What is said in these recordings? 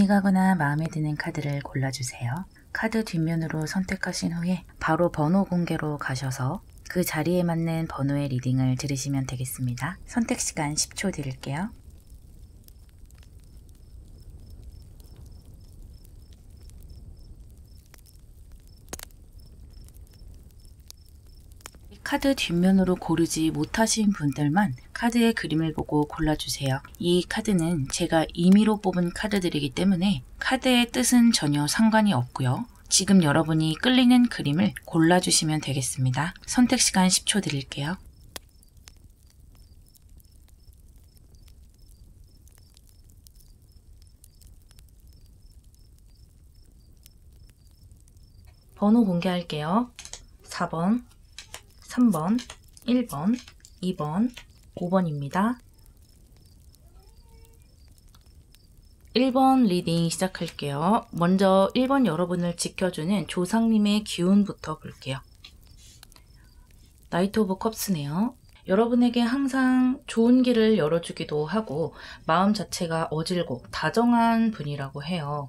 눈이 가거나 마음에 드는 카드를 골라주세요. 카드 뒷면으로 선택하신 후에 바로 번호 공개로 가셔서 그 자리에 맞는 번호의 리딩을 들으시면 되겠습니다. 선택 시간 10초 드릴게요. 카드 뒷면으로 고르지 못하신 분들만 카드의 그림을 보고 골라주세요. 이 카드는 제가 임의로 뽑은 카드들이기 때문에 카드의 뜻은 전혀 상관이 없고요. 지금 여러분이 끌리는 그림을 골라주시면 되겠습니다. 선택 시간 10초 드릴게요. 번호 공개할게요. 4번, 3번, 1번, 2번, 5번입니다. 1번 리딩 시작할게요. 먼저 1번 여러분을 지켜주는 조상님의 기운부터 볼게요. 나이트 오브 컵스네요. 여러분에게 항상 좋은 길을 열어주기도 하고 마음 자체가 어질고 다정한 분이라고 해요.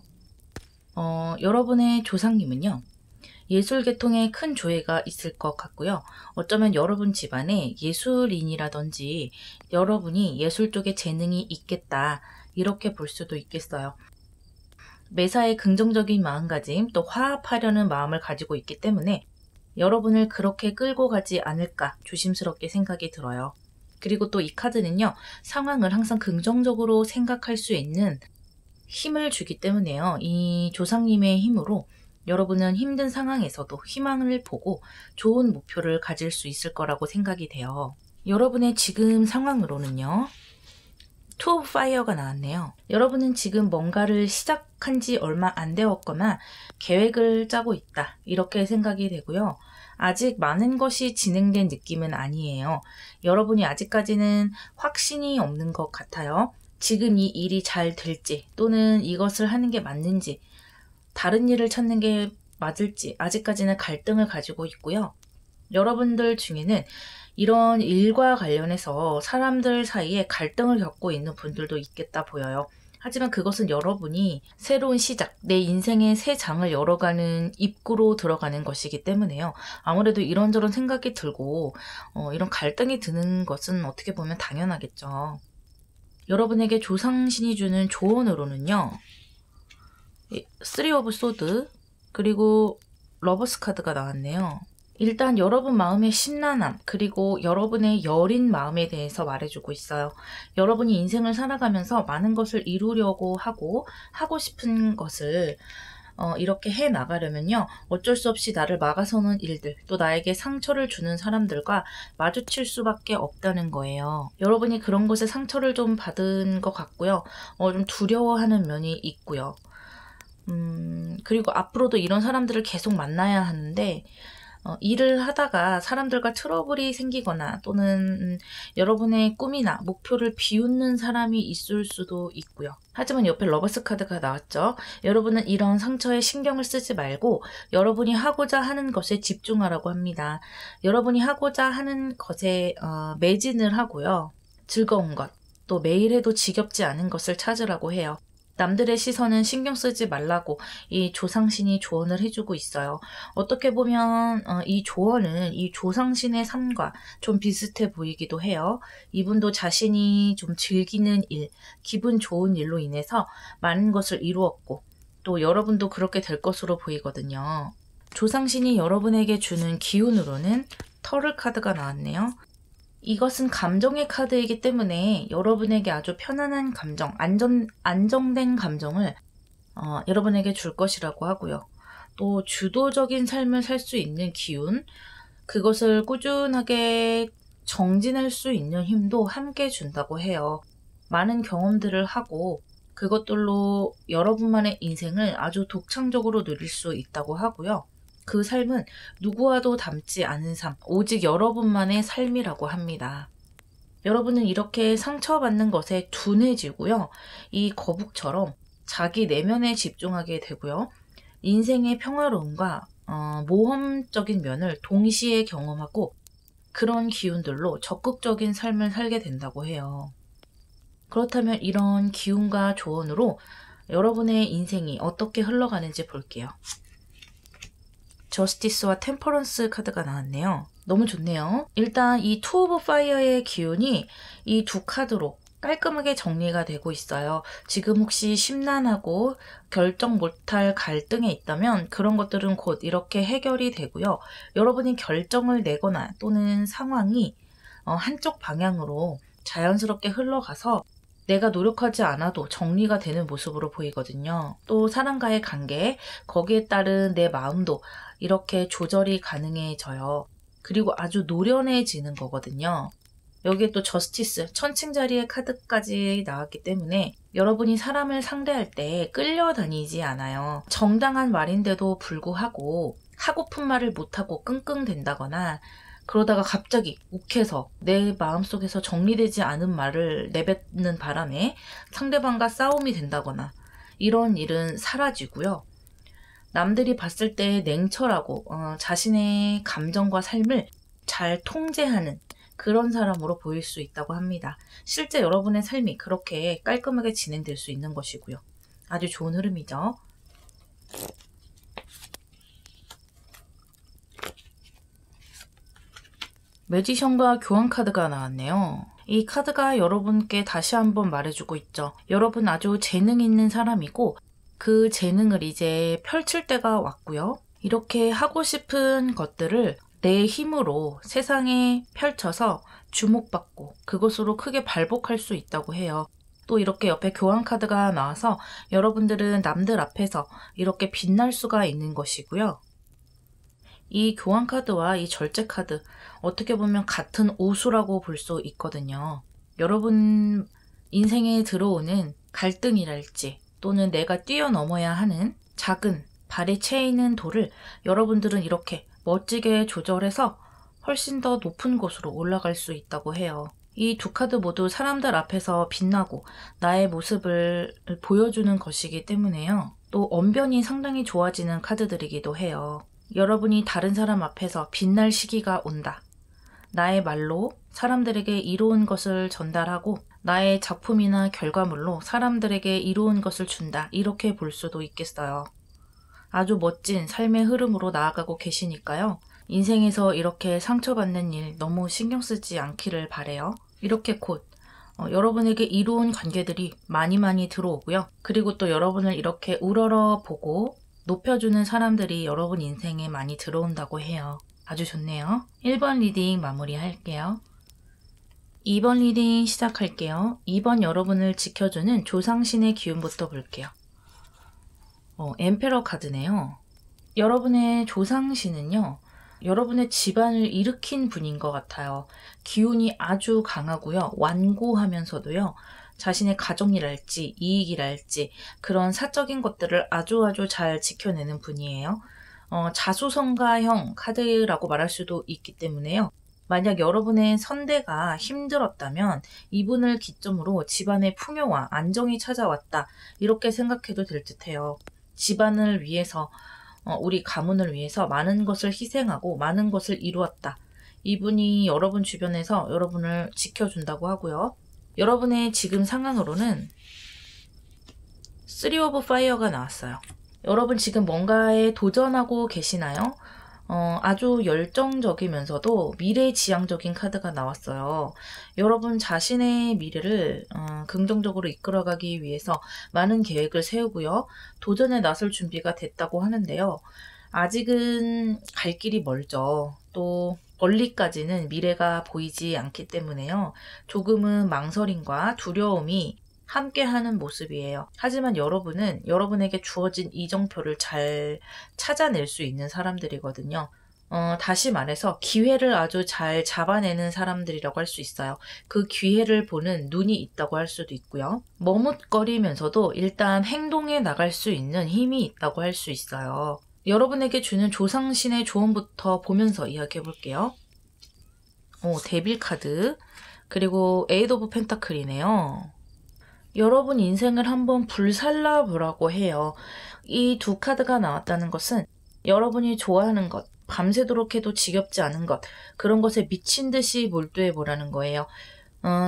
여러분의 조상님은요. 예술 계통에 큰 조예가 있을 것 같고요. 어쩌면 여러분 집안에 예술인이라든지 여러분이 예술 쪽에 재능이 있겠다 이렇게 볼 수도 있겠어요. 매사에 긍정적인 마음가짐 또 화합하려는 마음을 가지고 있기 때문에 여러분을 그렇게 끌고 가지 않을까 조심스럽게 생각이 들어요. 그리고 또 이 카드는요. 상황을 항상 긍정적으로 생각할 수 있는 힘을 주기 때문에요. 이 조상님의 힘으로 여러분은 힘든 상황에서도 희망을 보고 좋은 목표를 가질 수 있을 거라고 생각이 돼요. 여러분의 지금 상황으로는요. 투 오브 파이어가 나왔네요. 여러분은 지금 뭔가를 시작한 지 얼마 안 되었거나 계획을 짜고 있다. 이렇게 생각이 되고요. 아직 많은 것이 진행된 느낌은 아니에요. 여러분이 아직까지는 확신이 없는 것 같아요. 지금 이 일이 잘 될지 또는 이것을 하는 게 맞는지 다른 일을 찾는 게 맞을지 아직까지는 갈등을 가지고 있고요. 여러분들 중에는 이런 일과 관련해서 사람들 사이에 갈등을 겪고 있는 분들도 있겠다 보여요. 하지만 그것은 여러분이 새로운 시작, 내 인생의 새 장을 열어가는 입구로 들어가는 것이기 때문에요. 아무래도 이런저런 생각이 들고 이런 갈등이 드는 것은 어떻게 보면 당연하겠죠. 여러분에게 조상신이 주는 조언으로는요. 3 오브 소드 그리고 러버스 카드가 나왔네요. 일단 여러분 마음의 심란함 그리고 여러분의 여린 마음에 대해서 말해주고 있어요. 여러분이 인생을 살아가면서 많은 것을 이루려고 하고 싶은 것을 이렇게 해나가려면요. 어쩔 수 없이 나를 막아서는 일들 또 나에게 상처를 주는 사람들과 마주칠 수밖에 없다는 거예요. 여러분이 그런 것에 상처를 좀 받은 것 같고요. 좀 두려워하는 면이 있고요. 그리고 앞으로도 이런 사람들을 계속 만나야 하는데 일을 하다가 사람들과 트러블이 생기거나 또는 여러분의 꿈이나 목표를 비웃는 사람이 있을 수도 있고요. 하지만 옆에 러버스 카드가 나왔죠. 여러분은 이런 상처에 신경을 쓰지 말고 여러분이 하고자 하는 것에 집중하라고 합니다. 여러분이 하고자 하는 것에 매진을 하고요. 즐거운 것, 또 매일 해도 지겹지 않은 것을 찾으라고 해요. 남들의 시선은 신경 쓰지 말라고 이 조상신이 조언을 해주고 있어요. 어떻게 보면 이 조언은 이 조상신의 삶과 좀 비슷해 보이기도 해요. 이분도 자신이 좀 즐기는 일, 기분 좋은 일로 인해서 많은 것을 이루었고 또 여러분도 그렇게 될 것으로 보이거든요. 조상신이 여러분에게 주는 기운으로는 터를 카드가 나왔네요. 이것은 감정의 카드이기 때문에 여러분에게 아주 편안한 감정, 안정된 감정을 여러분에게 줄 것이라고 하고요. 또 주도적인 삶을 살 수 있는 기운, 그것을 꾸준하게 정진할 수 있는 힘도 함께 준다고 해요. 많은 경험들을 하고 그것들로 여러분만의 인생을 아주 독창적으로 누릴 수 있다고 하고요. 그 삶은 누구와도 닮지 않은 삶, 오직 여러분만의 삶이라고 합니다. 여러분은 이렇게 상처받는 것에 둔해지고요. 이 거북처럼 자기 내면에 집중하게 되고요. 인생의 평화로움과 모험적인 면을 동시에 경험하고 그런 기운들로 적극적인 삶을 살게 된다고 해요. 그렇다면 이런 기운과 조언으로 여러분의 인생이 어떻게 흘러가는지 볼게요. 저스티스와 템퍼런스 카드가 나왔네요. 너무 좋네요. 일단 이 투 오브 파이어의 기운이 이 두 카드로 깔끔하게 정리가 되고 있어요. 지금 혹시 심란하고 결정 못할 갈등에 있다면 그런 것들은 곧 이렇게 해결이 되고요. 여러분이 결정을 내거나 또는 상황이 한쪽 방향으로 자연스럽게 흘러가서 내가 노력하지 않아도 정리가 되는 모습으로 보이거든요. 또 사람과의 관계, 거기에 따른 내 마음도 이렇게 조절이 가능해져요. 그리고 아주 노련해지는 거거든요. 여기에 또 저스티스, 천칭자리의 카드까지 나왔기 때문에 여러분이 사람을 상대할 때 끌려다니지 않아요. 정당한 말인데도 불구하고 하고픈 말을 못하고 끙끙댄다거나 그러다가 갑자기 욱해서 내 마음속에서 정리되지 않은 말을 내뱉는 바람에 상대방과 싸움이 된다거나 이런 일은 사라지고요. 남들이 봤을 때 냉철하고 자신의 감정과 삶을 잘 통제하는 그런 사람으로 보일 수 있다고 합니다. 실제 여러분의 삶이 그렇게 깔끔하게 진행될 수 있는 것이고요. 아주 좋은 흐름이죠. 매지션과 교환 카드가 나왔네요. 이 카드가 여러분께 다시 한번 말해주고 있죠. 여러분 아주 재능 있는 사람이고 그 재능을 이제 펼칠 때가 왔고요. 이렇게 하고 싶은 것들을 내 힘으로 세상에 펼쳐서 주목받고 그것으로 크게 발복할 수 있다고 해요. 또 이렇게 옆에 교환 카드가 나와서 여러분들은 남들 앞에서 이렇게 빛날 수가 있는 것이고요. 이 교환 카드와 이 절제 카드 어떻게 보면 같은 오수라고 볼 수 있거든요. 여러분 인생에 들어오는 갈등이랄지 또는 내가 뛰어넘어야 하는 작은 발에 채이는 돌을 여러분들은 이렇게 멋지게 조절해서 훨씬 더 높은 곳으로 올라갈 수 있다고 해요. 이 두 카드 모두 사람들 앞에서 빛나고 나의 모습을 보여주는 것이기 때문에요. 또 언변이 상당히 좋아지는 카드들이기도 해요. 여러분이 다른 사람 앞에서 빛날 시기가 온다. 나의 말로 사람들에게 이로운 것을 전달하고 나의 작품이나 결과물로 사람들에게 이로운 것을 준다. 이렇게 볼 수도 있겠어요. 아주 멋진 삶의 흐름으로 나아가고 계시니까요. 인생에서 이렇게 상처받는 일 너무 신경 쓰지 않기를 바래요. 이렇게 곧 여러분에게 이로운 관계들이 많이 들어오고요. 그리고 또 여러분을 이렇게 우러러 보고 높여주는 사람들이 여러분 인생에 많이 들어온다고 해요. 아주 좋네요. 1번 리딩 마무리할게요. 2번 리딩 시작할게요. 2번 여러분을 지켜주는 조상신의 기운부터 볼게요. 엠페러 카드네요. 여러분의 조상신은요. 여러분의 집안을 일으킨 분인 것 같아요. 기운이 아주 강하고요. 완고하면서도요. 자신의 가정이랄지 이익이랄지 그런 사적인 것들을 아주 잘 지켜내는 분이에요. 자수성가형 카드라고 말할 수도 있기 때문에요. 만약 여러분의 선대가 힘들었다면 이분을 기점으로 집안의 풍요와 안정이 찾아왔다. 이렇게 생각해도 될 듯해요. 집안을 위해서 우리 가문을 위해서 많은 것을 희생하고 많은 것을 이루었다. 이분이 여러분 주변에서 여러분을 지켜준다고 하고요. 여러분의 지금 상황으로는 3 오브 파이어가 나왔어요. 여러분 지금 뭔가에 도전하고 계시나요? 아주 열정적이면서도 미래지향적인 카드가 나왔어요. 여러분 자신의 미래를 긍정적으로 이끌어가기 위해서 많은 계획을 세우고요. 도전에 나설 준비가 됐다고 하는데요. 아직은 갈 길이 멀죠. 또 멀리까지는 미래가 보이지 않기 때문에요. 조금은 망설임과 두려움이 함께하는 모습이에요. 하지만 여러분은 여러분에게 주어진 이정표를 잘 찾아낼 수 있는 사람들이거든요. 다시 말해서 기회를 아주 잘 잡아내는 사람들이라고 할 수 있어요. 그 기회를 보는 눈이 있다고 할 수도 있고요. 머뭇거리면서도 일단 행동에 나갈 수 있는 힘이 있다고 할 수 있어요. 여러분에게 주는 조상신의 조언부터 보면서 이야기해 볼게요. 데빌 카드, 그리고 에이드 오브 펜타클이네요. 여러분 인생을 한번 불살라 보라고 해요. 이 두 카드가 나왔다는 것은 여러분이 좋아하는 것, 밤새도록 해도 지겹지 않은 것, 그런 것에 미친 듯이 몰두해 보라는 거예요.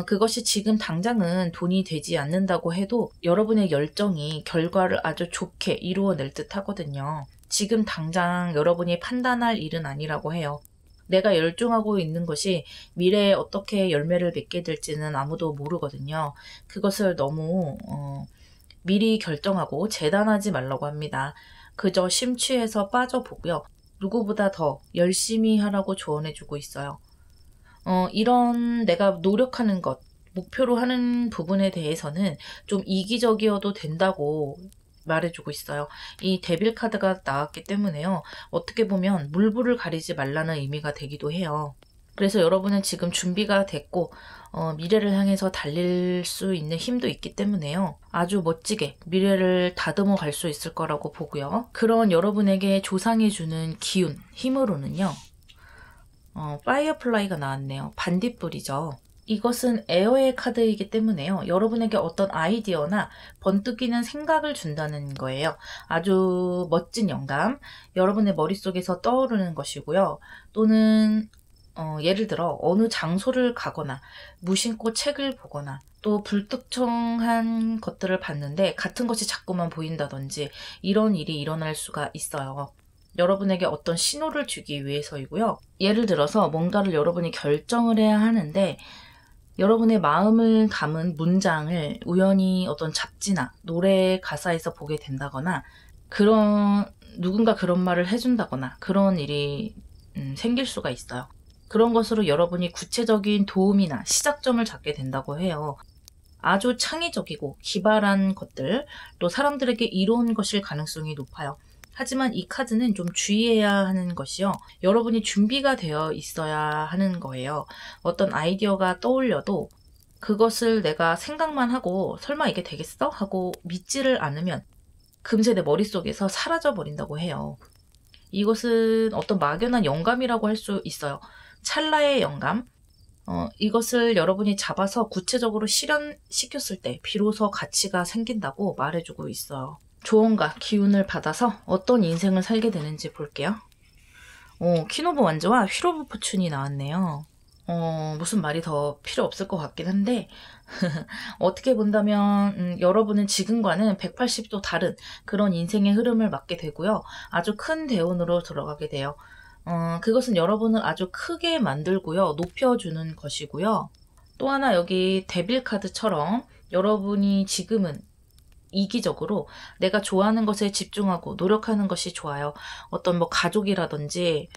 그것이 지금 당장은 돈이 되지 않는다고 해도 여러분의 열정이 결과를 아주 좋게 이루어낼 듯 하거든요. 지금 당장 여러분이 판단할 일은 아니라고 해요. 내가 열중하고 있는 것이 미래에 어떻게 열매를 맺게 될지는 아무도 모르거든요. 그것을 너무 미리 결정하고 재단하지 말라고 합니다. 그저 심취해서 빠져보고요. 누구보다 더 열심히 하라고 조언해주고 있어요. 이런 내가 노력하는 것, 목표로 하는 부분에 대해서는 좀 이기적이어도 된다고 말해주고 있어요. 이 데빌 카드가 나왔기 때문에요. 어떻게 보면 물불을 가리지 말라는 의미가 되기도 해요. 그래서 여러분은 지금 준비가 됐고 미래를 향해서 달릴 수 있는 힘도 있기 때문에요. 아주 멋지게 미래를 다듬어 갈 수 있을 거라고 보고요. 그런 여러분에게 조상이 주는 기운, 힘으로는요. 파이어플라이가 나왔네요. 반딧불이죠. 이것은 에어의 카드이기 때문에요. 여러분에게 어떤 아이디어나 번뜩이는 생각을 준다는 거예요. 아주 멋진 영감, 여러분의 머릿속에서 떠오르는 것이고요. 또는 예를 들어 어느 장소를 가거나 무심코 책을 보거나 또 불특정한 것들을 봤는데 같은 것이 자꾸만 보인다든지 이런 일이 일어날 수가 있어요. 여러분에게 어떤 신호를 주기 위해서이고요. 예를 들어서 뭔가를 여러분이 결정을 해야 하는데 여러분의 마음을 담은 문장을 우연히 어떤 잡지나 노래 가사에서 보게 된다거나 누군가 그런 말을 해준다거나 그런 일이 생길 수가 있어요. 그런 것으로 여러분이 구체적인 도움이나 시작점을 잡게 된다고 해요. 아주 창의적이고 기발한 것들, 또 사람들에게 이로운 것일 가능성이 높아요. 하지만 이 카드는 좀 주의해야 하는 것이요. 여러분이 준비가 되어 있어야 하는 거예요. 어떤 아이디어가 떠올려도 그것을 내가 생각만 하고 설마 이게 되겠어? 하고 믿지를 않으면 금세 내 머릿속에서 사라져 버린다고 해요. 이것은 어떤 막연한 영감이라고 할 수 있어요. 찰나의 영감. 이것을 여러분이 잡아서 구체적으로 실현시켰을 때 비로소 가치가 생긴다고 말해주고 있어요. 조언과 기운을 받아서 어떤 인생을 살게 되는지 볼게요. 퀸 오브 완즈와 휠 오브 포춘이 나왔네요. 무슨 말이 더 필요 없을 것 같긴 한데 어떻게 본다면 여러분은 지금과는 180도 다른 그런 인생의 흐름을 맞게 되고요. 아주 큰 대운으로 들어가게 돼요. 그것은 여러분을 아주 크게 만들고요. 높여주는 것이고요. 또 하나 여기 데빌 카드처럼 여러분이 지금은 이기적으로 내가 좋아하는 것에 집중하고 노력하는 것이 좋아요. 어떤 가족이라든지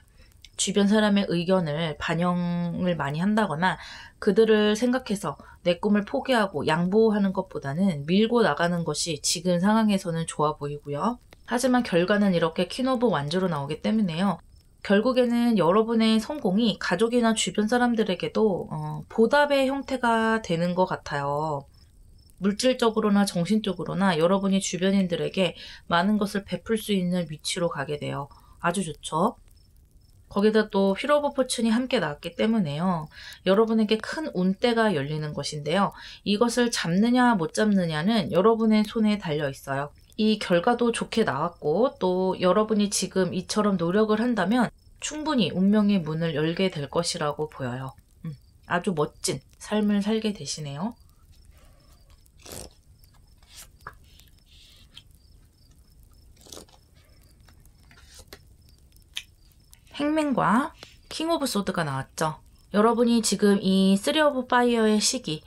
주변 사람의 의견을 반영을 많이 한다거나 그들을 생각해서 내 꿈을 포기하고 양보하는 것보다는 밀고 나가는 것이 지금 상황에서는 좋아 보이고요. 하지만 결과는 이렇게 퀸 오브 완즈로 나오기 때문에요. 결국에는 여러분의 성공이 가족이나 주변 사람들에게도 보답의 형태가 되는 것 같아요. 물질적으로나 정신적으로나 여러분이 주변인들에게 많은 것을 베풀 수 있는 위치로 가게 돼요. 아주 좋죠. 거기다 또 휠 오브 포춘이 함께 나왔기 때문에요. 여러분에게 큰 운대가 열리는 것인데요. 이것을 잡느냐 못 잡느냐는 여러분의 손에 달려 있어요. 이 결과도 좋게 나왔고 또 여러분이 지금 이처럼 노력을 한다면 충분히 운명의 문을 열게 될 것이라고 보여요. 아주 멋진 삶을 살게 되시네요. 행맨과 킹 오브 소드가 나왔죠. 여러분이 지금 이 3 오브 파이어의 시기,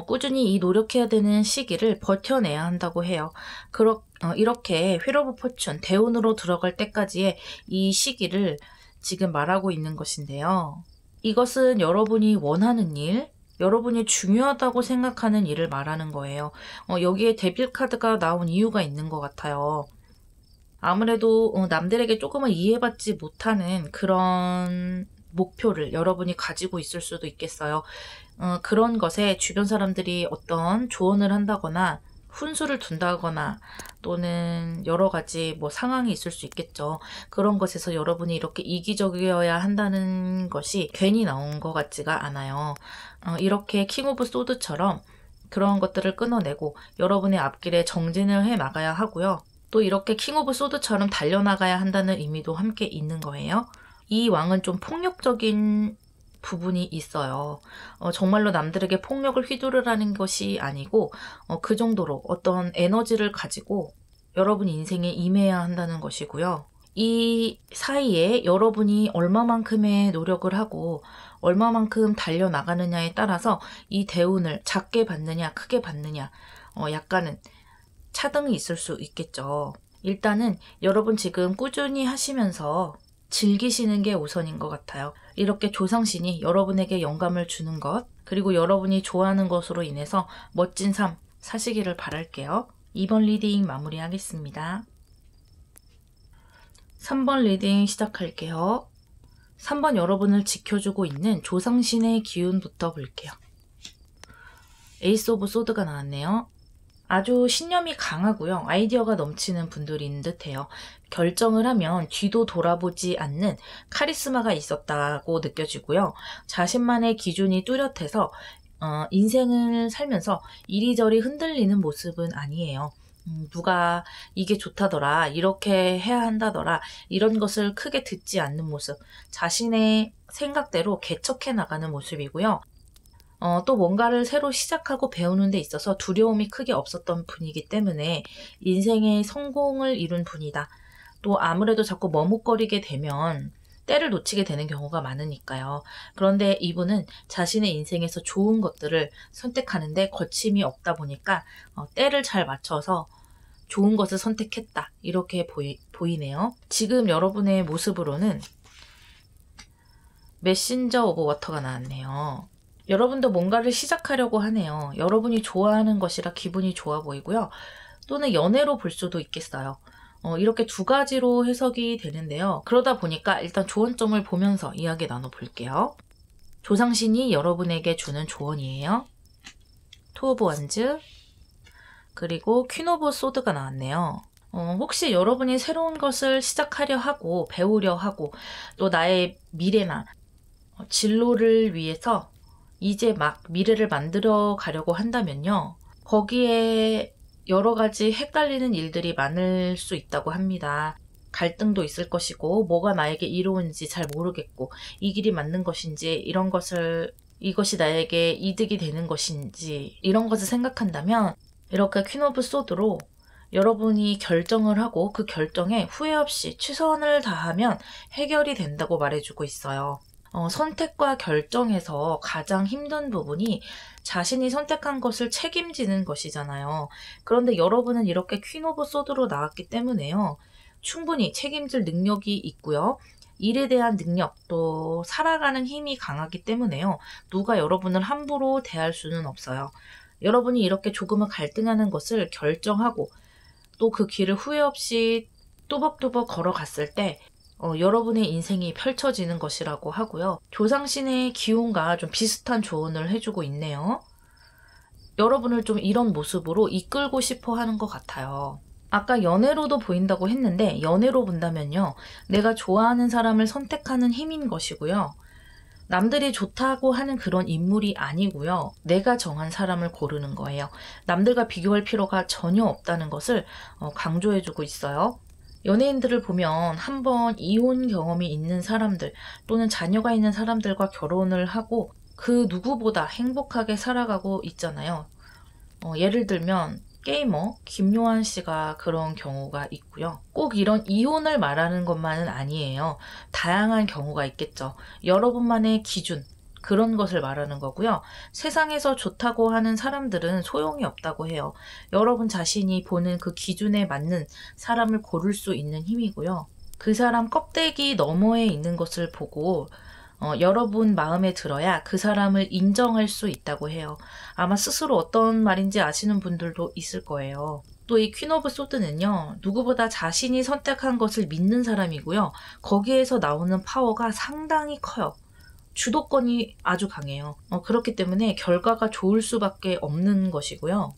꾸준히 이 노력해야 되는 시기를 버텨내야 한다고 해요. 이렇게 휠 오브 포춘, 대운으로 들어갈 때까지의 이 시기를 지금 말하고 있는 것인데요. 이것은 여러분이 원하는 일, 여러분이 중요하다고 생각하는 일을 말하는 거예요. 여기에 데빌 카드가 나온 이유가 있는 것 같아요. 아무래도 남들에게 조금은 이해받지 못하는 그런 목표를 여러분이 가지고 있을 수도 있겠어요. 그런 것에 주변 사람들이 어떤 조언을 한다거나 훈수를 둔다거나 또는 여러 가지 상황이 있을 수 있겠죠. 그런 것에서 여러분이 이렇게 이기적이어야 한다는 것이 괜히 나온 것 같지가 않아요. 이렇게 킹 오브 소드처럼 그런 것들을 끊어내고 여러분의 앞길에 정진을 해 나가야 하고요. 또 이렇게 킹 오브 소드처럼 달려나가야 한다는 의미도 함께 있는 거예요. 이 왕은 좀 폭력적인 부분이 있어요. 정말로 남들에게 폭력을 휘두르라는 것이 아니고 그 정도로 어떤 에너지를 가지고 여러분 인생에 임해야 한다는 것이고요. 이 사이에 여러분이 얼마만큼의 노력을 하고 얼마만큼 달려나가느냐에 따라서 이 대운을 작게 받느냐 크게 받느냐 약간은 차등이 있을 수 있겠죠. 일단은 여러분 지금 꾸준히 하시면서 즐기시는 게 우선인 것 같아요. 이렇게 조상신이 여러분에게 영감을 주는 것, 그리고 여러분이 좋아하는 것으로 인해서 멋진 삶 사시기를 바랄게요. 2번 리딩 마무리하겠습니다. 3번 리딩 시작할게요. 3번 여러분을 지켜주고 있는 조상신의 기운부터 볼게요. 에이스 오브 소드가 나왔네요. 아주 신념이 강하고요. 아이디어가 넘치는 분들인 듯해요. 결정을 하면 뒤도 돌아보지 않는 카리스마가 있었다고 느껴지고요. 자신만의 기준이 뚜렷해서 인생을 살면서 이리저리 흔들리는 모습은 아니에요. 누가 이게 좋다더라, 이렇게 해야 한다더라, 이런 것을 크게 듣지 않는 모습, 자신의 생각대로 개척해 나가는 모습이고요. 또 뭔가를 새로 시작하고 배우는 데 있어서 두려움이 크게 없었던 분이기 때문에 인생의 성공을 이룬 분이다. 또 아무래도 자꾸 머뭇거리게 되면 때를 놓치게 되는 경우가 많으니까요. 그런데 이분은 자신의 인생에서 좋은 것들을 선택하는데 거침이 없다 보니까 때를 잘 맞춰서 좋은 것을 선택했다. 이렇게 보이네요. 지금 여러분의 모습으로는 메신저 오브 워터가 나왔네요. 여러분도 뭔가를 시작하려고 하네요. 여러분이 좋아하는 것이라 기분이 좋아 보이고요. 또는 연애로 볼 수도 있겠어요. 이렇게 두 가지로 해석이 되는데요. 그러다 보니까 일단 조언점을 보면서 이야기 나눠볼게요. 조상신이 여러분에게 주는 조언이에요. 투 오브 원즈, 그리고 퀸 오브 소드가 나왔네요. 혹시 여러분이 새로운 것을 시작하려 하고 배우려 하고 또 나의 미래나 진로를 위해서 이제 막 미래를 만들어 가려고 한다면요. 거기에 여러 가지 헷갈리는 일들이 많을 수 있다고 합니다. 갈등도 있을 것이고 뭐가 나에게 이로운지 잘 모르겠고 이 길이 맞는 것인지 이것이 나에게 이득이 되는 것인지 이런 것을 생각한다면 이렇게 퀸 오브 소드로 여러분이 결정을 하고 그 결정에 후회 없이 최선을 다하면 해결이 된다고 말해주고 있어요. 선택과 결정에서 가장 힘든 부분이 자신이 선택한 것을 책임지는 것이잖아요. 그런데 여러분은 이렇게 퀸 오브 소드로 나왔기 때문에요. 충분히 책임질 능력이 있고요. 일에 대한 능력, 또 살아가는 힘이 강하기 때문에요. 누가 여러분을 함부로 대할 수는 없어요. 여러분이 이렇게 조금은 갈등하는 것을 결정하고 또 그 길을 후회 없이 또박또박 걸어갔을 때 여러분의 인생이 펼쳐지는 것이라고 하고요. 조상신의 기운과 좀 비슷한 조언을 해주고 있네요. 여러분을 좀 이런 모습으로 이끌고 싶어 하는 것 같아요. 아까 연애로도 보인다고 했는데 연애로 본다면요. 내가 좋아하는 사람을 선택하는 힘인 것이고요. 남들이 좋다고 하는 그런 인물이 아니고요. 내가 정한 사람을 고르는 거예요. 남들과 비교할 필요가 전혀 없다는 것을 강조해주고 있어요. 연예인들을 보면 한번 이혼 경험이 있는 사람들 또는 자녀가 있는 사람들과 결혼을 하고 그 누구보다 행복하게 살아가고 있잖아요. 예를 들면 게이머 김요한 씨가 그런 경우가 있고요. 꼭 이런 이혼을 말하는 것만은 아니에요. 다양한 경우가 있겠죠. 여러분만의 기준, 그런 것을 말하는 거고요. 세상에서 좋다고 하는 사람들은 소용이 없다고 해요. 여러분 자신이 보는 그 기준에 맞는 사람을 고를 수 있는 힘이고요. 그 사람 껍데기 너머에 있는 것을 보고 여러분 마음에 들어야 그 사람을 인정할 수 있다고 해요. 아마 스스로 어떤 말인지 아시는 분들도 있을 거예요. 또 이 퀸 오브 소드는요. 누구보다 자신이 선택한 것을 믿는 사람이고요. 거기에서 나오는 파워가 상당히 커요. 주도권이 아주 강해요. 그렇기 때문에 결과가 좋을 수밖에 없는 것이고요.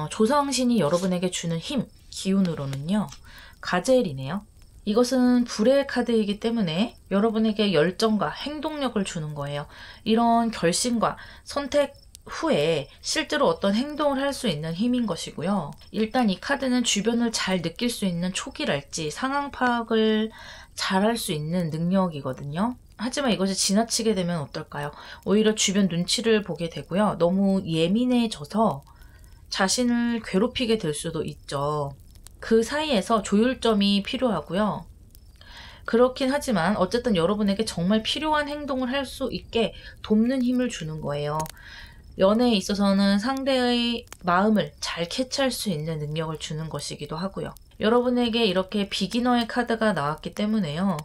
조상신이 여러분에게 주는 힘, 기운으로는요. 가젤이네요. 이것은 불의 카드이기 때문에 여러분에게 열정과 행동력을 주는 거예요. 이런 결심과 선택 후에 실제로 어떤 행동을 할 수 있는 힘인 것이고요. 일단 이 카드는 주변을 잘 느낄 수 있는 촉이랄지 상황 파악을 잘 할 수 있는 능력이거든요. 하지만 이것이 지나치게 되면 어떨까요? 오히려 주변 눈치를 보게 되고요. 너무 예민해져서 자신을 괴롭히게 될 수도 있죠. 그 사이에서 조율점이 필요하고요. 그렇긴 하지만 어쨌든 여러분에게 정말 필요한 행동을 할 수 있게 돕는 힘을 주는 거예요. 연애에 있어서는 상대의 마음을 잘 캐치할 수 있는 능력을 주는 것이기도 하고요. 여러분에게 이렇게 비기너의 카드가 나왔기 때문에요.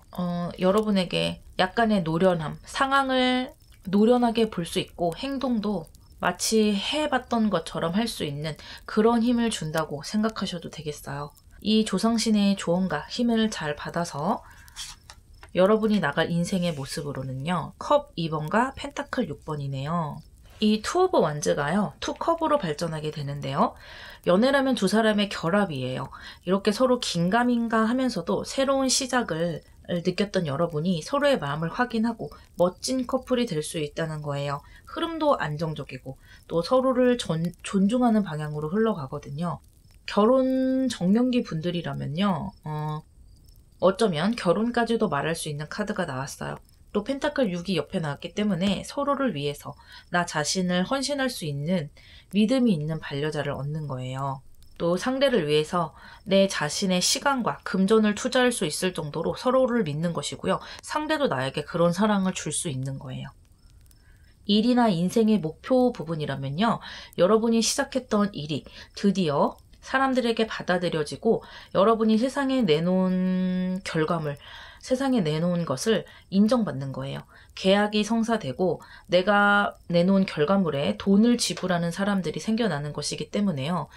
여러분에게 약간의 노련함, 상황을 노련하게 볼 수 있고 행동도 마치 해봤던 것처럼 할 수 있는 그런 힘을 준다고 생각하셔도 되겠어요. 이 조상신의 조언과 힘을 잘 받아서 여러분이 나갈 인생의 모습으로는요. 컵 2번과 펜타클 6번이네요. 이 투 오브 완즈가요. 투컵으로 발전하게 되는데요. 연애라면 두 사람의 결합이에요. 이렇게 서로 긴가민가 하면서도 새로운 시작을 느꼈던 여러분이 서로의 마음을 확인하고 멋진 커플이 될 수 있다는 거예요. 흐름도 안정적이고 또 서로를 존중하는 방향으로 흘러가거든요. 결혼 정년기 분들이라면요. 어쩌면 결혼까지도 말할 수 있는 카드가 나왔어요. 또 펜타클 6이 옆에 나왔기 때문에 서로를 위해서 나 자신을 헌신할 수 있는 믿음이 있는 반려자를 얻는 거예요. 또 상대를 위해서 내 자신의 시간과 금전을 투자할 수 있을 정도로 서로를 믿는 것이고요. 상대도 나에게 그런 사랑을 줄 수 있는 거예요. 일이나 인생의 목표 부분이라면요. 여러분이 시작했던 일이 드디어 사람들에게 받아들여지고 여러분이 세상에 내놓은 결과물, 세상에 내놓은 것을 인정받는 거예요. 계약이 성사되고 내가 내놓은 결과물에 돈을 지불하는 사람들이 생겨나는 것이기 때문에요.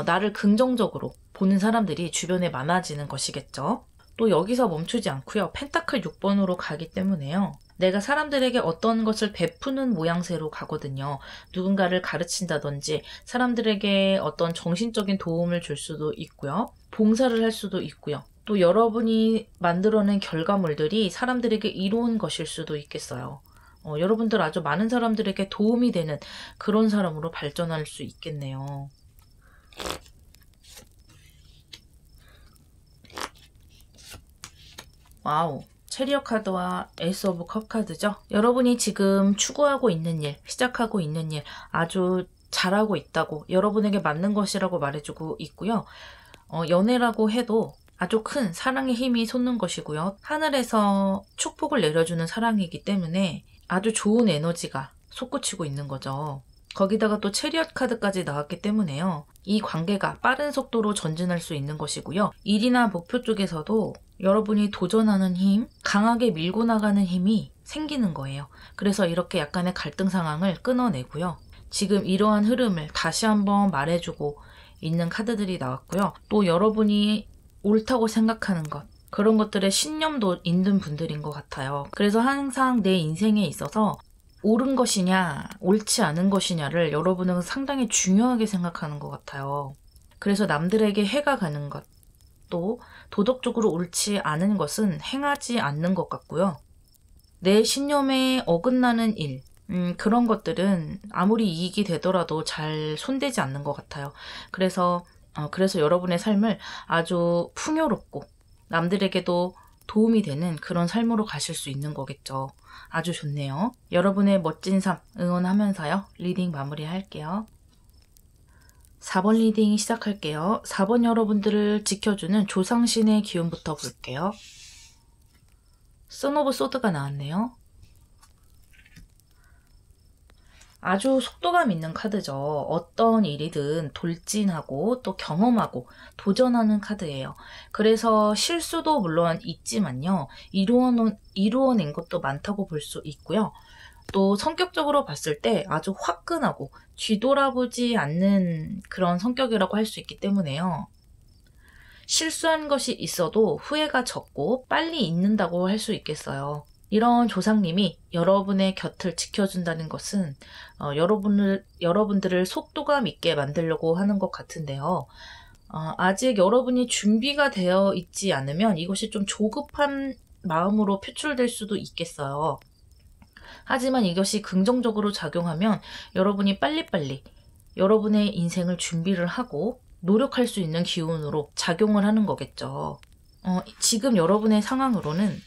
나를 긍정적으로 보는 사람들이 주변에 많아지는 것이겠죠. 또 여기서 멈추지 않고요. 펜타클 6번으로 가기 때문에요. 내가 사람들에게 어떤 것을 베푸는 모양새로 가거든요. 누군가를 가르친다든지 사람들에게 어떤 정신적인 도움을 줄 수도 있고요. 봉사를 할 수도 있고요. 또 여러분이 만들어낸 결과물들이 사람들에게 이로운 것일 수도 있겠어요. 여러분들 아주 많은 사람들에게 도움이 되는 그런 사람으로 발전할 수 있겠네요. 와우. 체리어 카드와 에이스 오브 컵 카드죠. 여러분이 지금 추구하고 있는 일, 시작하고 있는 일 아주 잘하고 있다고 여러분에게 맞는 것이라고 말해주고 있고요. 연애라고 해도 아주 큰 사랑의 힘이 솟는 것이고요. 하늘에서 축복을 내려주는 사랑이기 때문에 아주 좋은 에너지가 솟구치고 있는 거죠. 거기다가 또 체리엇 카드까지 나왔기 때문에요. 이 관계가 빠른 속도로 전진할 수 있는 것이고요. 일이나 목표 쪽에서도 여러분이 도전하는 힘, 강하게 밀고 나가는 힘이 생기는 거예요. 그래서 이렇게 약간의 갈등 상황을 끊어내고요. 지금 이러한 흐름을 다시 한번 말해주고 있는 카드들이 나왔고요. 또 여러분이 옳다고 생각하는 것, 그런 것들에 신념도 있는 분들인 것 같아요. 그래서 항상 내 인생에 있어서 옳은 것이냐, 옳지 않은 것이냐를 여러분은 상당히 중요하게 생각하는 것 같아요. 그래서 남들에게 해가 가는 것, 또 도덕적으로 옳지 않은 것은 행하지 않는 것 같고요. 내 신념에 어긋나는 일, 그런 것들은 아무리 이익이 되더라도 잘 손대지 않는 것 같아요. 그래서 여러분의 삶을 아주 풍요롭고 남들에게도 도움이 되는 그런 삶으로 가실 수 있는 거겠죠. 아주 좋네요. 여러분의 멋진 삶 응원하면서요. 리딩 마무리할게요. 4번 리딩 시작할게요. 4번 여러분들을 지켜주는 조상신의 기운부터 볼게요. 선 오브 소드가 나왔네요. 아주 속도감 있는 카드죠. 어떤 일이든 돌진하고 또 경험하고 도전하는 카드예요. 그래서 실수도 물론 있지만요. 이루어낸 것도 많다고 볼 수 있고요. 또 성격적으로 봤을 때 아주 화끈하고 뒤돌아보지 않는 그런 성격이라고 할 수 있기 때문에요. 실수한 것이 있어도 후회가 적고 빨리 잊는다고 할 수 있겠어요. 이런 조상님이 여러분의 곁을 지켜준다는 것은 여러분들을 속도감 있게 만들려고 하는 것 같은데요. 아직 여러분이 준비가 되어 있지 않으면 이것이 좀 조급한 마음으로 표출될 수도 있겠어요. 하지만 이것이 긍정적으로 작용하면 여러분이 빨리빨리 여러분의 인생을 준비를 하고 노력할 수 있는 기운으로 작용을 하는 거겠죠. 지금 여러분의 상황으로는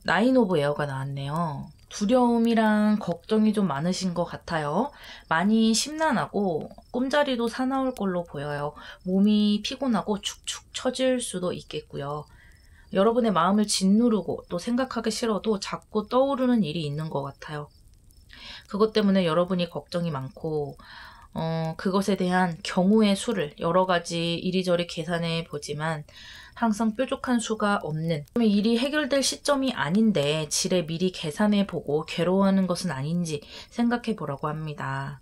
나인 오브 에어가 나왔네요. 두려움이랑 걱정이 좀 많으신 것 같아요. 많이 심란하고 꿈자리도 사나울 걸로 보여요. 몸이 피곤하고 축축 처질 수도 있겠고요. 여러분의 마음을 짓누르고 또 생각하기 싫어도 자꾸 떠오르는 일이 있는 것 같아요. 그것 때문에 여러분이 걱정이 많고 그것에 대한 경우의 수를 여러 가지 이리저리 계산해 보지만 항상 뾰족한 수가 없는, 일이 해결될 시점이 아닌데 지레 미리 계산해 보고 괴로워하는 것은 아닌지 생각해 보라고 합니다.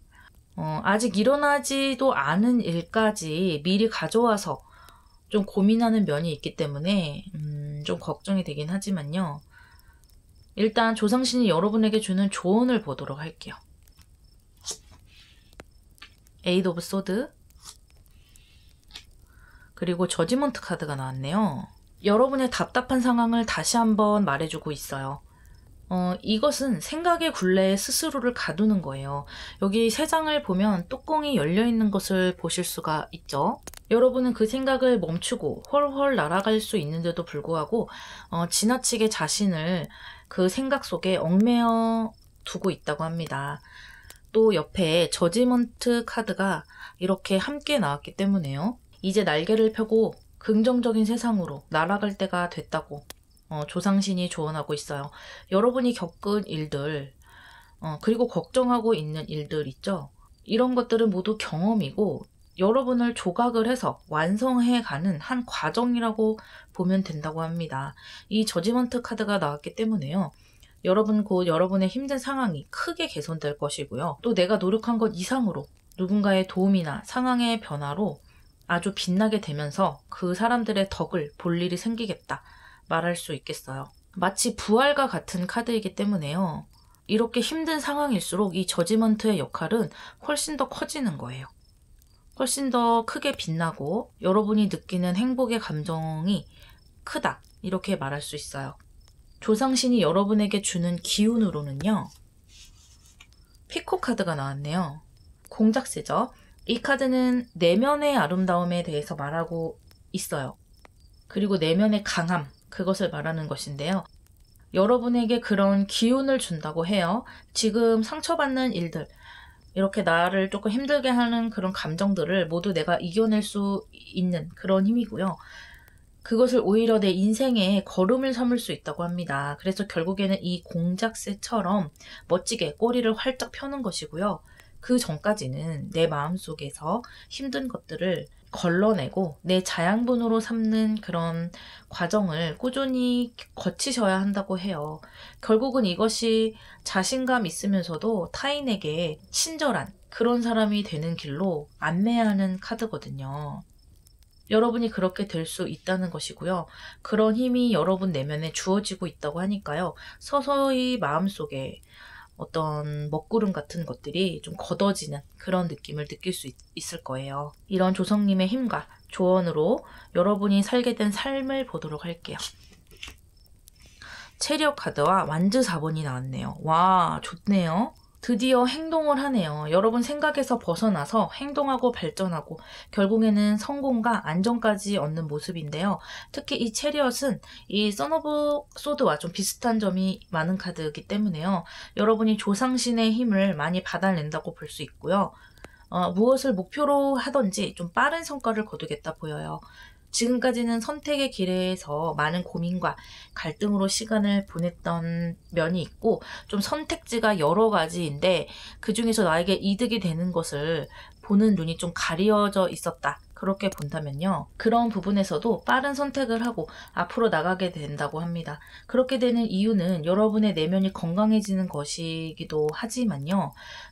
아직 일어나지도 않은 일까지 미리 가져와서 좀 고민하는 면이 있기 때문에 좀 걱정이 되긴 하지만요. 일단 조상신이 여러분에게 주는 조언을 보도록 할게요. 에이드 오브 소드, 그리고 저지먼트 카드가 나왔네요. 여러분의 답답한 상황을 다시 한번 말해주고 있어요. 이것은 생각의 굴레에 스스로를 가두는 거예요. 여기 세 장을 보면 뚜껑이 열려있는 것을 보실 수가 있죠. 여러분은 그 생각을 멈추고 훨훨 날아갈 수 있는데도 불구하고 지나치게 자신을 그 생각 속에 얽매여 두고 있다고 합니다. 또 옆에 저지먼트 카드가 이렇게 함께 나왔기 때문에요. 이제 날개를 펴고 긍정적인 세상으로 날아갈 때가 됐다고 조상신이 조언하고 있어요. 여러분이 겪은 일들, 그리고 걱정하고 있는 일들 있죠. 이런 것들은 모두 경험이고 여러분을 조각을 해서 완성해가는 한 과정이라고 보면 된다고 합니다. 이 저지먼트 카드가 나왔기 때문에요. 여러분 곧 여러분의 힘든 상황이 크게 개선될 것이고요. 또 내가 노력한 것 이상으로 누군가의 도움이나 상황의 변화로 아주 빛나게 되면서 그 사람들의 덕을 볼 일이 생기겠다 말할 수 있겠어요. 마치 부활과 같은 카드이기 때문에요. 이렇게 힘든 상황일수록 이 저지먼트의 역할은 훨씬 더 커지는 거예요. 훨씬 더 크게 빛나고 여러분이 느끼는 행복의 감정이 크다, 이렇게 말할 수 있어요. 조상신이 여러분에게 주는 기운으로는요, 피코 카드가 나왔네요. 공작새죠. 이 카드는 내면의 아름다움에 대해서 말하고 있어요. 그리고 내면의 강함, 그것을 말하는 것인데요. 여러분에게 그런 기운을 준다고 해요. 지금 상처받는 일들, 이렇게 나를 조금 힘들게 하는 그런 감정들을 모두 내가 이겨낼 수 있는 그런 힘이고요. 그것을 오히려 내 인생의 걸음을 삼을 수 있다고 합니다. 그래서 결국에는 이 공작새처럼 멋지게 꼬리를 활짝 펴는 것이고요. 그 전까지는 내 마음속에서 힘든 것들을 걸러내고 내 자양분으로 삼는 그런 과정을 꾸준히 거치셔야 한다고 해요. 결국은 이것이 자신감 있으면서도 타인에게 친절한 그런 사람이 되는 길로 안내하는 카드거든요. 여러분이 그렇게 될 수 있다는 것이고요. 그런 힘이 여러분 내면에 주어지고 있다고 하니까요. 서서히 마음속에 어떤 먹구름 같은 것들이 좀 걷어지는 그런 느낌을 느낄 수 있을 거예요. 이런 조성님의 힘과 조언으로 여러분이 살게 된 삶을 보도록 할게요. 체리엇 카드와 완즈 4번이 나왔네요. 와, 좋네요. 드디어 행동을 하네요. 여러분 생각에서 벗어나서 행동하고 발전하고 결국에는 성공과 안정까지 얻는 모습인데요. 특히 이 체리엇은 이 선 오브 소드와 좀 비슷한 점이 많은 카드이기 때문에요. 여러분이 조상신의 힘을 많이 받아낸다고 볼 수 있고요. 무엇을 목표로 하든지 좀 빠른 성과를 거두겠다 보여요. 지금까지는 선택의 길에서 많은 고민과 갈등으로 시간을 보냈던 면이 있고 좀 선택지가 여러 가지인데 그중에서 나에게 이득이 되는 것을 보는 눈이 좀 가려져 있었다. 그렇게 본다면요. 그런 부분에서도 빠른 선택을 하고 앞으로 나가게 된다고 합니다. 그렇게 되는 이유는 여러분의 내면이 건강해지는 것이기도 하지만요.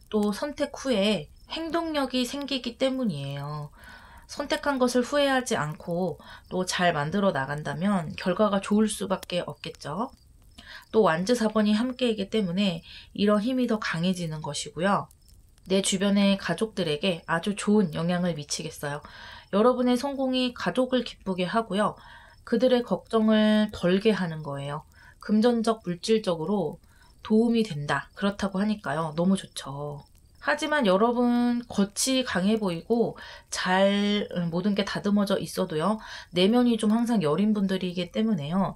또 선택 후에 행동력이 생기기 때문이에요. 선택한 것을 후회하지 않고 또 잘 만들어 나간다면 결과가 좋을 수밖에 없겠죠. 또 완즈 4번이 함께이기 때문에 이런 힘이 더 강해지는 것이고요. 내 주변의 가족들에게 아주 좋은 영향을 미치겠어요. 여러분의 성공이 가족을 기쁘게 하고요. 그들의 걱정을 덜게 하는 거예요. 금전적, 물질적으로 도움이 된다. 그렇다고 하니까요. 너무 좋죠. 하지만 여러분 겉이 강해 보이고 잘 모든 게 다듬어져 있어도요. 내면이 좀 항상 여린 분들이기 때문에요.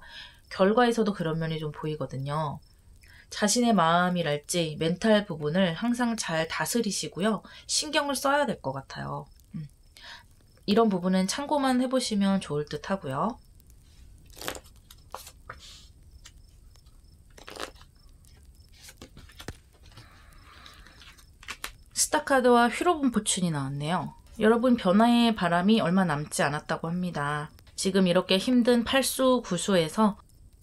결과에서도 그런 면이 좀 보이거든요. 자신의 마음이랄지 멘탈 부분을 항상 잘 다스리시고요. 신경을 써야 될 것 같아요. 이런 부분은 참고만 해보시면 좋을 듯 하고요. 스타카드와 휘로분 포춘이 나왔네요. 여러분 변화의 바람이 얼마 남지 않았다고 합니다. 지금 이렇게 힘든 8수, 9수에서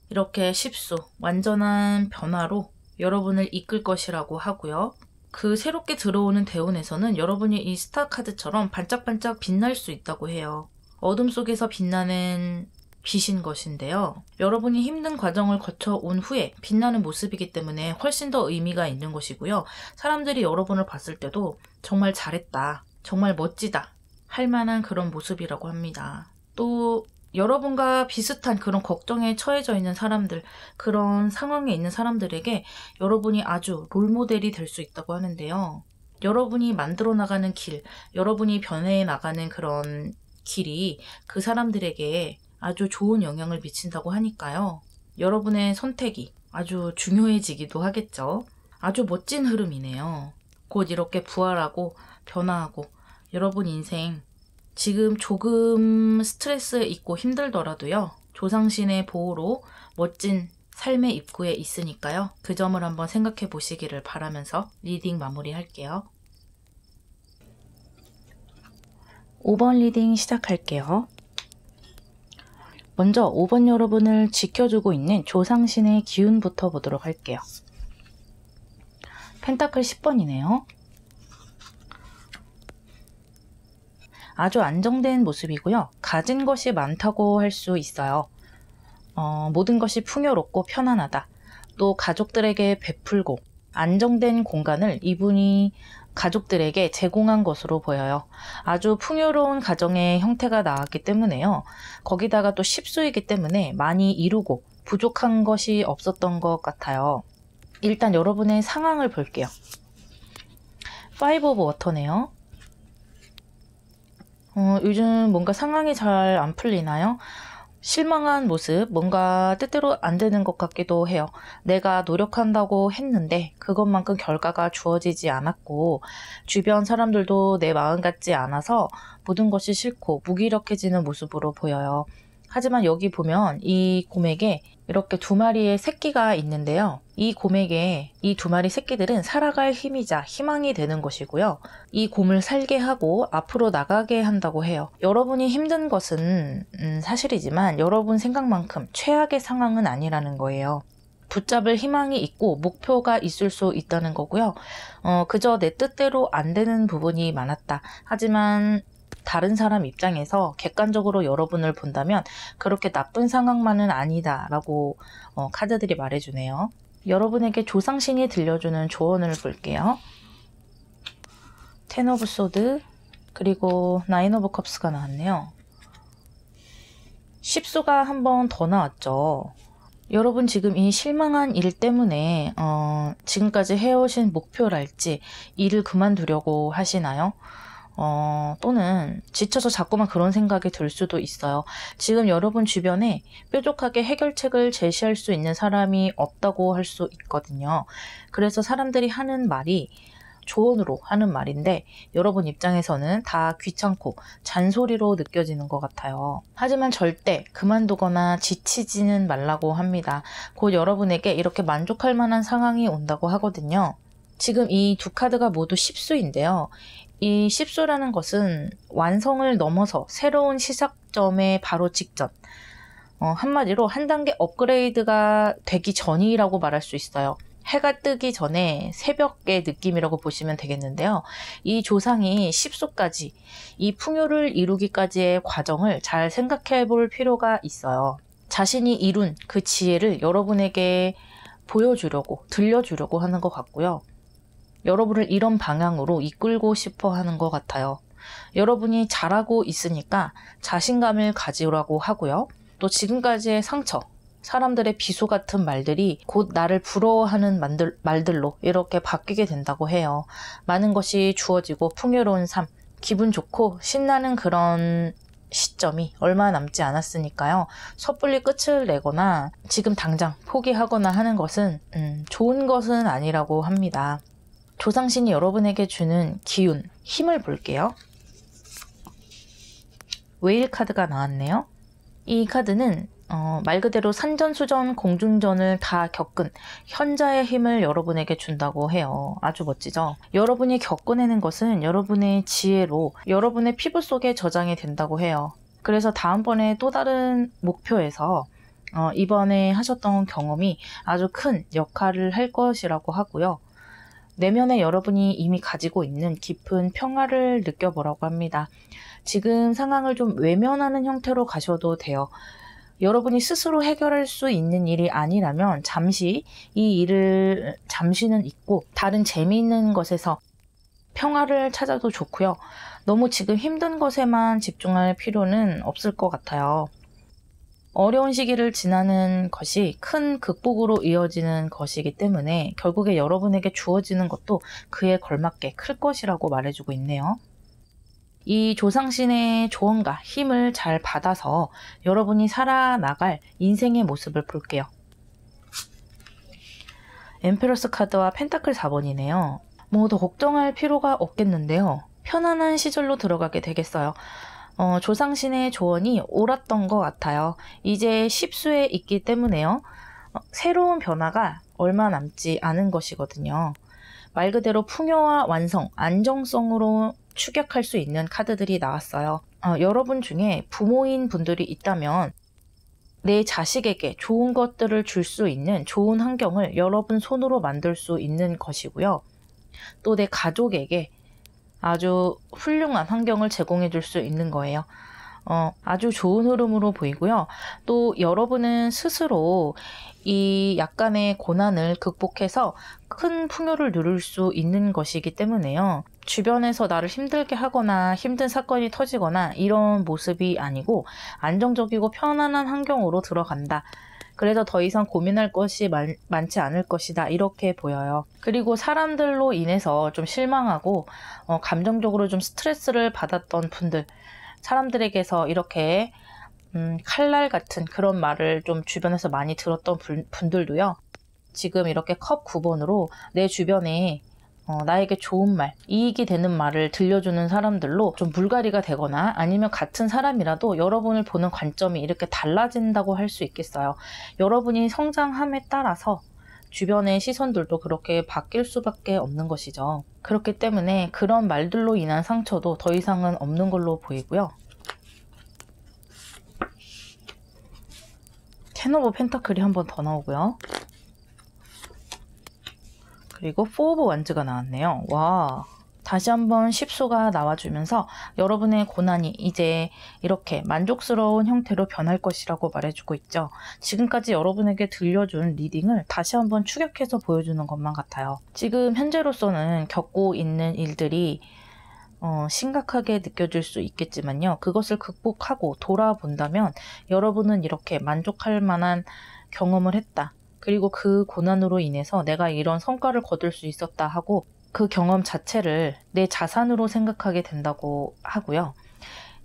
이렇게 10수, 완전한 변화로 여러분을 이끌 것이라고 하고요. 그 새롭게 들어오는 대운에서는 여러분이 이 스타카드처럼 반짝반짝 빛날 수 있다고 해요. 어둠 속에서 빛나는 빛인 것인데요. 여러분이 힘든 과정을 거쳐온 후에 빛나는 모습이기 때문에 훨씬 더 의미가 있는 것이고요. 사람들이 여러분을 봤을 때도 정말 잘했다, 정말 멋지다 할 만한 그런 모습이라고 합니다. 또 여러분과 비슷한 그런 걱정에 처해져 있는 사람들, 그런 상황에 있는 사람들에게 여러분이 아주 롤모델이 될 수 있다고 하는데요. 여러분이 만들어 나가는 길, 여러분이 변해 나가는 그런 길이 그 사람들에게 아주 좋은 영향을 미친다고 하니까요. 여러분의 선택이 아주 중요해지기도 하겠죠. 아주 멋진 흐름이네요. 곧 이렇게 부활하고 변화하고 여러분 인생 지금 조금 스트레스 있고 힘들더라도요. 조상신의 보호로 멋진 삶의 입구에 있으니까요. 그 점을 한번 생각해 보시기를 바라면서 리딩 마무리할게요. 5번 리딩 시작할게요. 먼저 5번 여러분을 지켜주고 있는 조상신의 기운부터 보도록 할게요. 펜타클 10번이네요. 아주 안정된 모습이고요. 가진 것이 많다고 할 수 있어요. 모든 것이 풍요롭고 편안하다. 또 가족들에게 베풀고 안정된 공간을 이분이 가족들에게 제공한 것으로 보여요. 아주 풍요로운 가정의 형태가 나왔기 때문에요. 거기다가 또 10수이기 때문에 많이 이루고 부족한 것이 없었던 것 같아요. 일단 여러분의 상황을 볼게요. 5 오브 워터네요. 요즘 뭔가 상황이 잘 안 풀리나요? 실망한 모습, 뭔가 뜻대로 안 되는 것 같기도 해요. 내가 노력한다고 했는데 그것만큼 결과가 주어지지 않았고 주변 사람들도 내 마음 같지 않아서 모든 것이 싫고 무기력해지는 모습으로 보여요. 하지만 여기 보면 이 곰에게 이렇게 2마리의 새끼가 있는데요. 이 곰에게 이 2마리 새끼들은 살아갈 힘이자 희망이 되는 것이고요. 이 곰을 살게 하고 앞으로 나가게 한다고 해요. 여러분이 힘든 것은 사실이지만 여러분 생각만큼 최악의 상황은 아니라는 거예요. 붙잡을 희망이 있고 목표가 있을 수 있다는 거고요. 그저 내 뜻대로 안 되는 부분이 많았다. 하지만 다른 사람 입장에서 객관적으로 여러분을 본다면 그렇게 나쁜 상황만은 아니다 라고 카드들이 말해주네요. 여러분에게 조상신이 들려주는 조언을 볼게요. 10 오브 소드 그리고 9 오브 컵스가 나왔네요. 10수가 한 번 더 나왔죠. 여러분 지금 이 실망한 일 때문에 지금까지 해오신 목표랄지 일을 그만두려고 하시나요? 또는 지쳐서 자꾸만 그런 생각이 들 수도 있어요. 지금 여러분 주변에 뾰족하게 해결책을 제시할 수 있는 사람이 없다고 할 수 있거든요. 그래서 사람들이 하는 말이 조언으로 하는 말인데 여러분 입장에서는 다 귀찮고 잔소리로 느껴지는 것 같아요. 하지만 절대 그만두거나 지치지는 말라고 합니다. 곧 여러분에게 이렇게 만족할 만한 상황이 온다고 하거든요. 지금 이 2카드가 모두 10수인데요. 이 10수라는 것은 완성을 넘어서 새로운 시작점에 바로 직전, 한마디로 한 단계 업그레이드가 되기 전이라고 말할 수 있어요. 해가 뜨기 전에 새벽의 느낌이라고 보시면 되겠는데요. 이 조상이 10수까지 이 풍요를 이루기까지의 과정을 잘 생각해 볼 필요가 있어요. 자신이 이룬 그 지혜를 여러분에게 보여주려고, 들려주려고 하는 것 같고요. 여러분을 이런 방향으로 이끌고 싶어 하는 것 같아요. 여러분이 잘하고 있으니까 자신감을 가지라고 하고요. 또 지금까지의 상처, 사람들의 비소 같은 말들이 곧 나를 부러워하는 말들로 이렇게 바뀌게 된다고 해요. 많은 것이 주어지고 풍요로운 삶, 기분 좋고 신나는 그런 시점이 얼마 남지 않았으니까요. 섣불리 끝을 내거나 지금 당장 포기하거나 하는 것은 좋은 것은 아니라고 합니다. 조상신이 여러분에게 주는 기운, 힘을 볼게요. 웨일 카드가 나왔네요. 이 카드는 말 그대로 산전수전 공중전을 다 겪은 현자의 힘을 여러분에게 준다고 해요. 아주 멋지죠? 여러분이 겪어내는 것은 여러분의 지혜로 여러분의 피부 속에 저장이 된다고 해요. 그래서 다음번에 또 다른 목표에서 이번에 하셨던 경험이 아주 큰 역할을 할 것이라고 하고요. 내면에 여러분이 이미 가지고 있는 깊은 평화를 느껴보라고 합니다. 지금 상황을 좀 외면하는 형태로 가셔도 돼요. 여러분이 스스로 해결할 수 있는 일이 아니라면 잠시 이 일을 잠시는 잊고 다른 재미있는 것에서 평화를 찾아도 좋고요. 너무 지금 힘든 것에만 집중할 필요는 없을 것 같아요. 어려운 시기를 지나는 것이 큰 극복으로 이어지는 것이기 때문에 결국에 여러분에게 주어지는 것도 그에 걸맞게 클 것이라고 말해주고 있네요. 이 조상신의 조언과 힘을 잘 받아서 여러분이 살아나갈 인생의 모습을 볼게요. 엠페러스 카드와 펜타클 4번이네요. 뭐 더 걱정할 필요가 없겠는데요. 편안한 시절로 들어가게 되겠어요. 조상신의 조언이 옳았던 것 같아요. 이제 10수에 있기 때문에요. 새로운 변화가 얼마 남지 않은 것이거든요. 말 그대로 풍요와 완성, 안정성으로 추격할 수 있는 카드들이 나왔어요. 여러분 중에 부모인 분들이 있다면 내 자식에게 좋은 것들을 줄 수 있는 좋은 환경을 여러분 손으로 만들 수 있는 것이고요. 또 내 가족에게 아주 훌륭한 환경을 제공해 줄 수 있는 거예요. 아주 좋은 흐름으로 보이고요. 또 여러분은 스스로 이 약간의 고난을 극복해서 큰 풍요를 누릴 수 있는 것이기 때문에요. 주변에서 나를 힘들게 하거나 힘든 사건이 터지거나 이런 모습이 아니고 안정적이고 편안한 환경으로 들어간다. 그래서 더 이상 고민할 것이 많지 않을 것이다. 이렇게 보여요. 그리고 사람들로 인해서 좀 실망하고 감정적으로 좀 스트레스를 받았던 분들, 사람들에게서 이렇게 칼날 같은 그런 말을 좀 주변에서 많이 들었던 분들도요. 지금 이렇게 컵 9번으로 내 주변에 나에게 좋은 말, 이익이 되는 말을 들려주는 사람들로 좀 물갈이가 되거나 아니면 같은 사람이라도 여러분을 보는 관점이 이렇게 달라진다고 할 수 있겠어요. 여러분이 성장함에 따라서 주변의 시선들도 그렇게 바뀔 수밖에 없는 것이죠. 그렇기 때문에 그런 말들로 인한 상처도 더 이상은 없는 걸로 보이고요. 텐 오브 펜타클이 한 번 더 나오고요. 그리고 4 오브 완즈가 나왔네요. 와, 다시 한번 10수가 나와주면서 여러분의 고난이 이제 이렇게 만족스러운 형태로 변할 것이라고 말해주고 있죠. 지금까지 여러분에게 들려준 리딩을 다시 한번 추격해서 보여주는 것만 같아요. 지금 현재로서는 겪고 있는 일들이 심각하게 느껴질 수 있겠지만요. 그것을 극복하고 돌아본다면 여러분은 이렇게 만족할 만한 경험을 했다. 그리고 그 고난으로 인해서 내가 이런 성과를 거둘 수 있었다 하고 그 경험 자체를 내 자산으로 생각하게 된다고 하고요.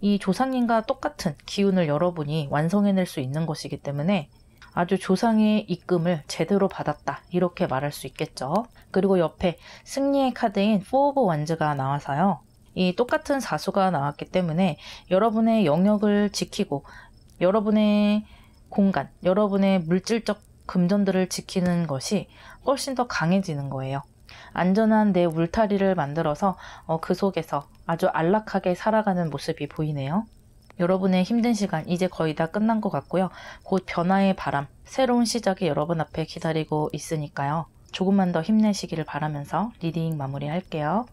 이 조상님과 똑같은 기운을 여러분이 완성해낼 수 있는 것이기 때문에 아주 조상의 입금을 제대로 받았다. 이렇게 말할 수 있겠죠. 그리고 옆에 승리의 카드인 4 오브 완즈가 나와서요. 이 똑같은 사수가 나왔기 때문에 여러분의 영역을 지키고 여러분의 공간, 여러분의 물질적 금전들을 지키는 것이 훨씬 더 강해지는 거예요. 안전한 내 울타리를 만들어서 그 속에서 아주 안락하게 살아가는 모습이 보이네요. 여러분의 힘든 시간 이제 거의 다 끝난 것 같고요. 곧 변화의 바람, 새로운 시작이 여러분 앞에 기다리고 있으니까요. 조금만 더 힘내시기를 바라면서 리딩 마무리할게요.